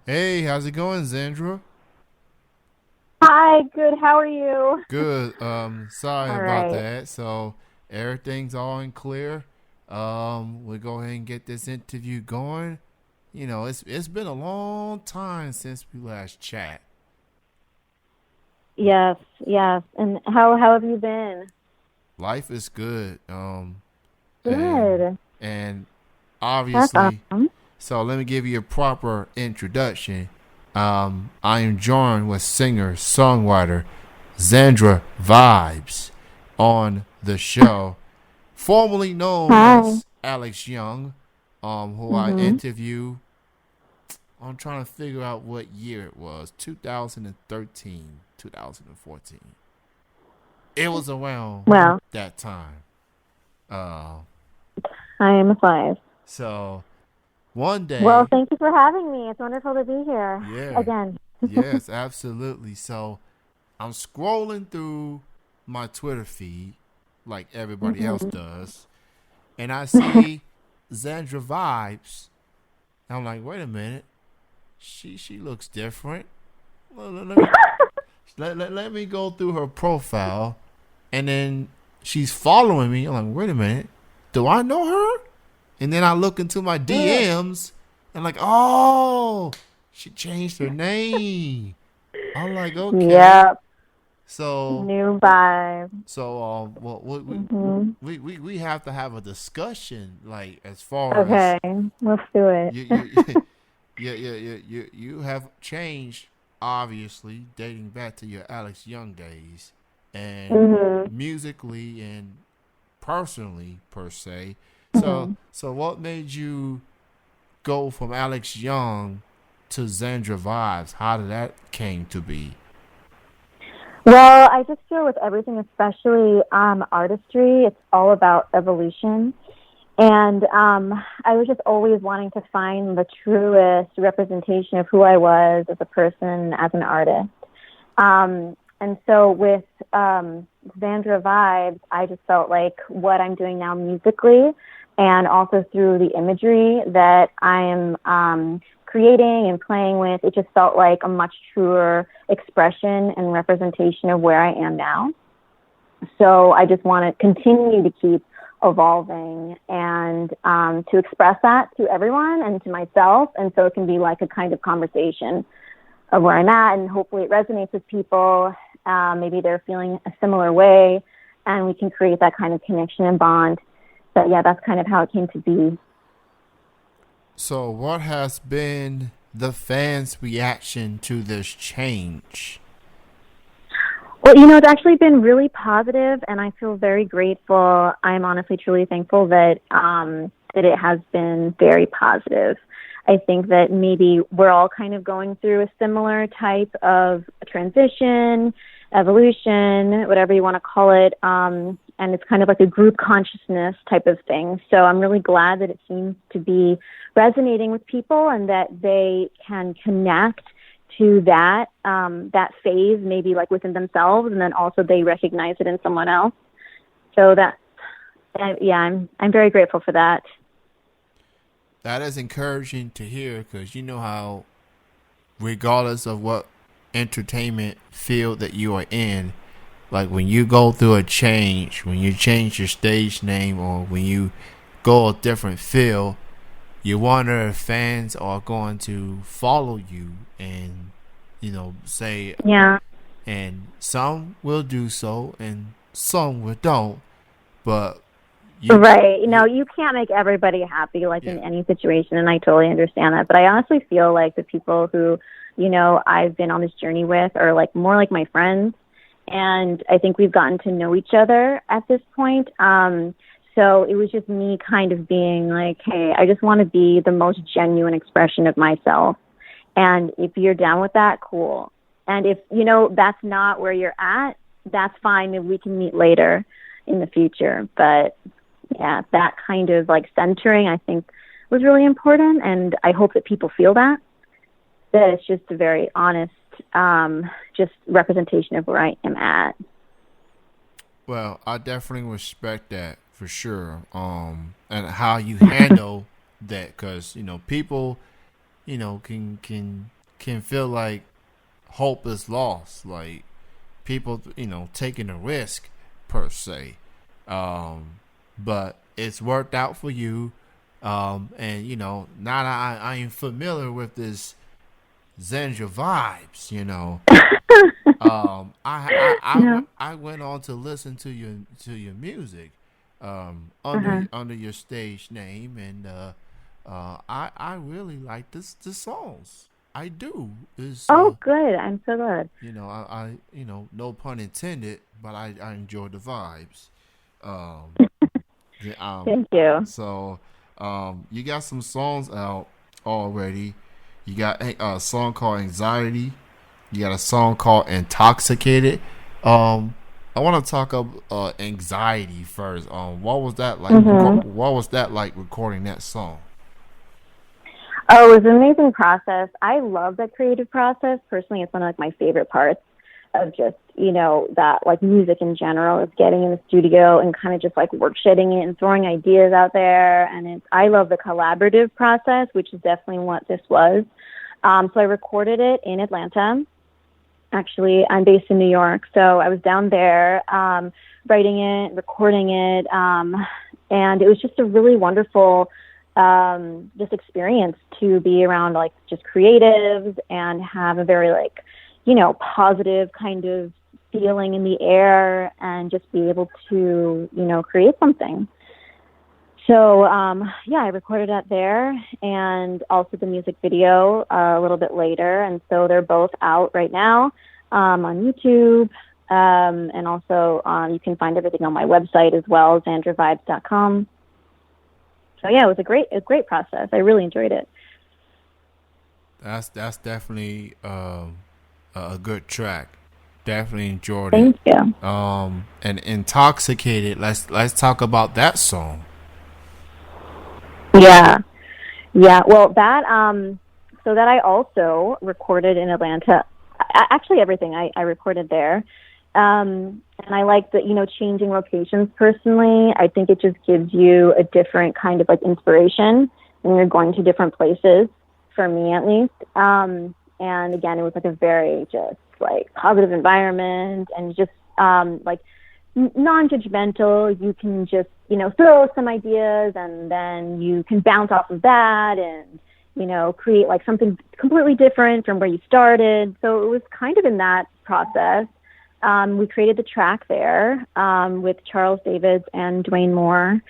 Hey, how's it going, Zandra? Hi, good. How are you? Good. Sorry All about right. that. So everything's all in clear. We'll go ahead and get this interview going. It's been a long time since we last chat. Yes, yes. And how have you been? Life is good. And Good. and That's obviously, awesome. so let me give you a proper introduction. I am joined with singer songwriter Zandra Vibes on the show, formerly known Hi. as Alex Young, who I Mhm. interview. I'm trying to figure out what year it was, 2013, 2014. It was around Well, that time. Uh, I am a five. so one Well, day, thank you for having me. It's wonderful to be here yeah, again. yes, absolutely. So I'm scrolling through my Twitter feed like everybody else Mhm. does, and I see Zandra Vibes. I'm like, wait a minute, she looks different. Let me let me go through her profile, and then she's following me. I'm like, wait a minute, do I know her? And then I look into my DMs, and like, oh, she changed her name. I'm like, okay, Yep. so New vibe. well, Mhm. we have to have a discussion, like as far as Okay, let's do it. you you have changed, obviously, dating back to your Alex Young days, and Mhm. musically and personally per se. So Mhm. so what made you go from Alex Young to Zandra Vibes? How did that came to be? Well, I just feel with everything, especially artistry, it's all about evolution. And I was just always wanting to find the truest representation of who I was as a person, as an artist. And so with Zandra Vibes, I just felt like what I'm doing now musically and also through the imagery that I am creating and playing with, it just felt like a much truer expression and representation of where I am now. So I just want to continue to keep evolving and to express that to everyone and to myself. And so it can be like a kind of conversation of where I'm at, and hopefully it resonates with people. Maybe they're feeling a similar way, and we can create that kind of connection and bond. But yeah, that's kind of how it came to be. So what has been the fans' reaction to this change? Well, it's actually been really positive, and I feel very grateful. I'm honestly truly thankful that it has been very positive. I think that maybe we're all kind of going through a similar type of transition, evolution, whatever you want to call it. And it's kind of like a group consciousness type of thing. So I'm really glad that it seems to be resonating with people and that they can connect to that phase, maybe like within themselves, and then also they recognize it in someone else. So yeah, I'm very grateful for that. That is encouraging to hear because you know how, regardless of what entertainment field that you are in, like when you go through a change, when you change your stage name or when you go a different field, you wonder if fans are going to follow you and say, Yeah. and some will do so and some will don't, but you Right. you You can't make everybody happy, like yeah. in any situation, and I totally understand that. But I honestly feel like the people who, I've been on this journey with are like more like my friends. And I think we've gotten to know each other at this point. So it was just me kind of being like, hey, I just want to be the most genuine expression of myself. And if you're down with that, cool. And if, that's not where you're at, that's fine. Maybe we can meet later in the future. But yeah, that kind of like centering, I think, was really important. And I hope that people feel that it's just a very honest, just representation of where I am at. Well, I definitely respect that for sure. And how you handle that, because people, can can feel like hope is lost, like people, taking a risk per se. But it's worked out for you. And now that I'm familiar with this Zandra Vibes, Yeah. I went on to listen to your music, Uh-huh. under your stage name, and I really like the songs. I do. Is Oh, good. I'm so glad. no pun intended, but I enjoy the vibes. Um, Thank you. so you got some songs out already. You got a song called Anxiety. You got a song called Intoxicated. Um, I want to talk about Anxiety first. What was that like? Hmm. What was that like recording that song? Oh, it was an amazing process. I love that creative process. Personally, it's one of like my favorite parts of just, that like music in general is getting in the studio and kind of just like work shedding it and throwing ideas out there. And I love the collaborative process, which is definitely what this was. So I recorded it in Atlanta. Actually, I'm based in New York, so I was down there, writing it, recording it, and it was just a really wonderful just experience to be around like just creatives and have a very like positive kind of feeling in the air and just be able to create something. So yeah, I recorded that there, and also the music video a little bit later, and so they're both out right now on YouTube, and also you can find everything on my website as well, ZandraVibes.com. So yeah, it was a great process. I really enjoyed it. That's definitely a good track. Definitely enjoyed it. Thank you. And Intoxicated. Let's talk about that song. Yeah, yeah. Well, that so that I also recorded in Atlanta. Actually, everything I recorded there. And I like that, changing locations personally. I think it just gives you a different kind of like inspiration when you're going to different places, for me at least. And again, it was like a very just like positive environment and just like non-judgmental. You can just, throw some ideas and then you can bounce off of that and, create like something completely different from where you started. So it was kind of in that process. We created the track there with Charles Davids and Dwayne Moore.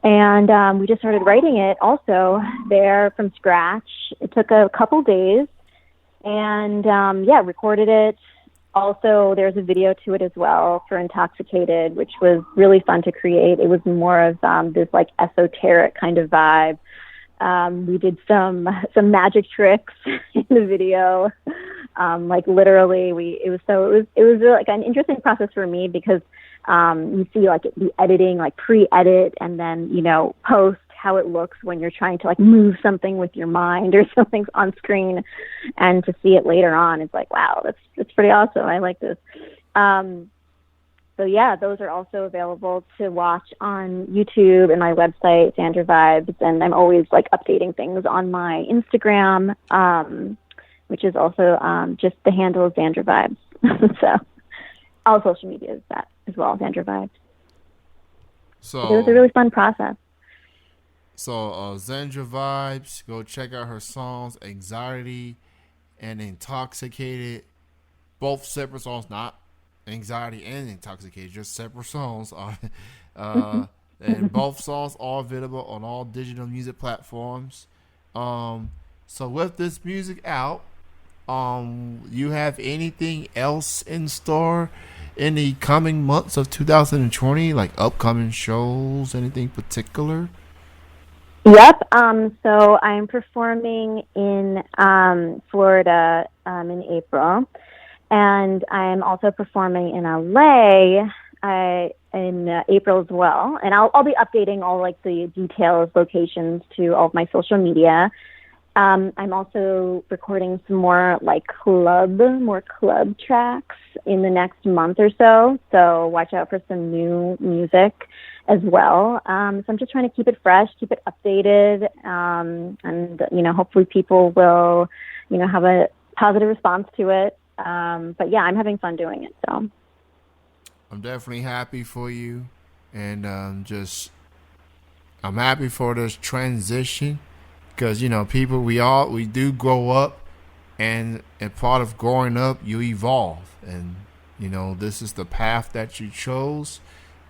And we just started writing it also there from scratch. It took a couple days. And yeah, recorded it. Also, there's a video to it as well for Intoxicated, which was really fun to create. It was more of this like esoteric kind of vibe. We did some magic tricks in the video. Like literally, it was really, like an interesting process for me because you see like the editing, like pre-edit, and then post how it looks when you're trying to like move something with your mind or something on screen, and to see it later on, it's like, wow, that's pretty awesome. I like this. So yeah, those are also available to watch on YouTube and my website, Zandra Vibes, and I'm always like updating things on my Instagram, which is also just the handle of Zandra Vibes. So all social media is that as well, Zandra Vibes. It was a So really fun process. Zandra Vibes. Go check out her songs, Anxiety and Intoxicated. Both separate songs, not Anxiety and Intoxicated, just separate songs. And both songs are available on all digital music platforms. So with this music out, you have anything else in store in the coming months of 2020, like upcoming shows, anything particular? Yep. So I'm performing in Florida in April, and I'm also performing in LA in April as well. And I'll be updating all like the details, locations to all of my social media. I'm also recording some more more club tracks in the next month or so. So watch out for some new music as well. So I'm just trying to keep it fresh, keep it updated, and hopefully people will, have a positive response to it. But yeah, I'm having fun doing it. So I'm definitely happy for you, and just I'm happy for this transition because people we do grow up, and part of growing up you evolve, and this is the path that you chose,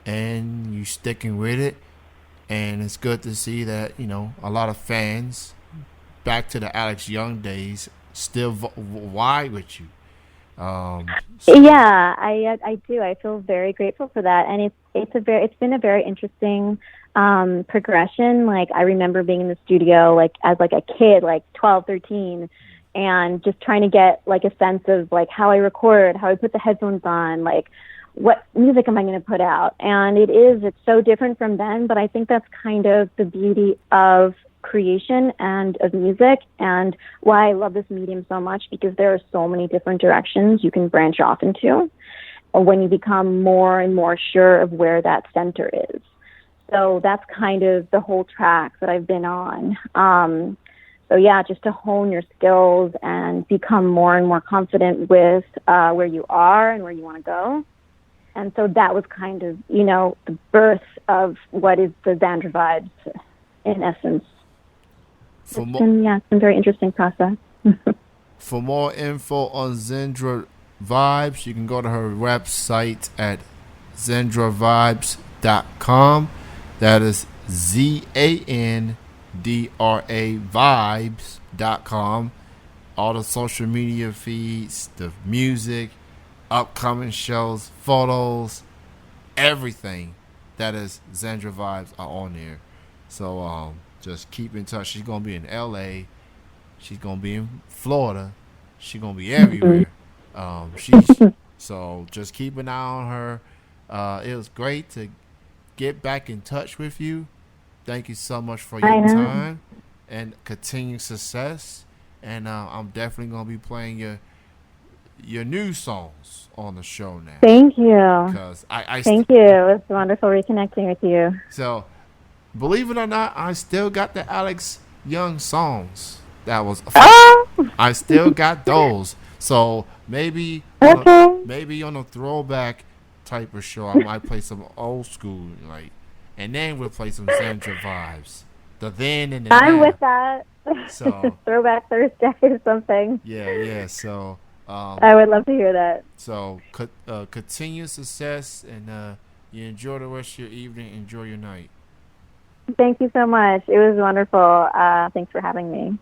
and you sticking with it, and it's good to see that a lot of fans back to the Alex Young days still vibe with you. So yeah, I do. I feel very grateful for that, and it's been a very interesting progression. Like I remember being in the studio like as like a kid, like 12, 13, and just trying to get like a sense of like how I record, how I put the headphones on, like what music am I going to put out. And it's so different from then, but I think that's kind of the beauty of creation and of music, and why I love this medium so much, because there are so many different directions you can branch off into when you become more and more sure of where that center is. So that's kind of the whole track that I've been on. So yeah, just to hone your skills and become more and more confident with where you are and where you want to go. And so that was kind of, the birth of what is the Zandra Vibes in essence. It's been a very interesting process. For more info on Zandra Vibes, you can go to her website at zandravibes.com. That is ZANDRA vibes.com. All the social media feeds, the music, upcoming shows, photos, everything that is Zandra Vibes are on there. So just keep in touch. She's gonna be in LA. She's gonna be in Florida. She's gonna be everywhere. So just keep an eye on her. It was great to get back in touch with you. Thank you so much for your time and continued success. And I'm definitely gonna be playing your new songs on the show now. Thank you. Because Thank you. It was wonderful reconnecting with you. So, believe it or not, I still got the Alex Young songs. I still got those. So maybe on a throwback type of show, I might play some old school, and then we'll play some Zandra Vibes. The then and the I'm now. with that. So Throwback Thursday or something. Yeah. So I would love to hear that. So continue success, and you enjoy the rest of your evening. Enjoy your night. Thank you so much. It was wonderful. Thanks for having me.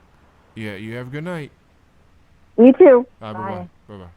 Yeah, you have a good night. You too. Bye bye. Bye bye.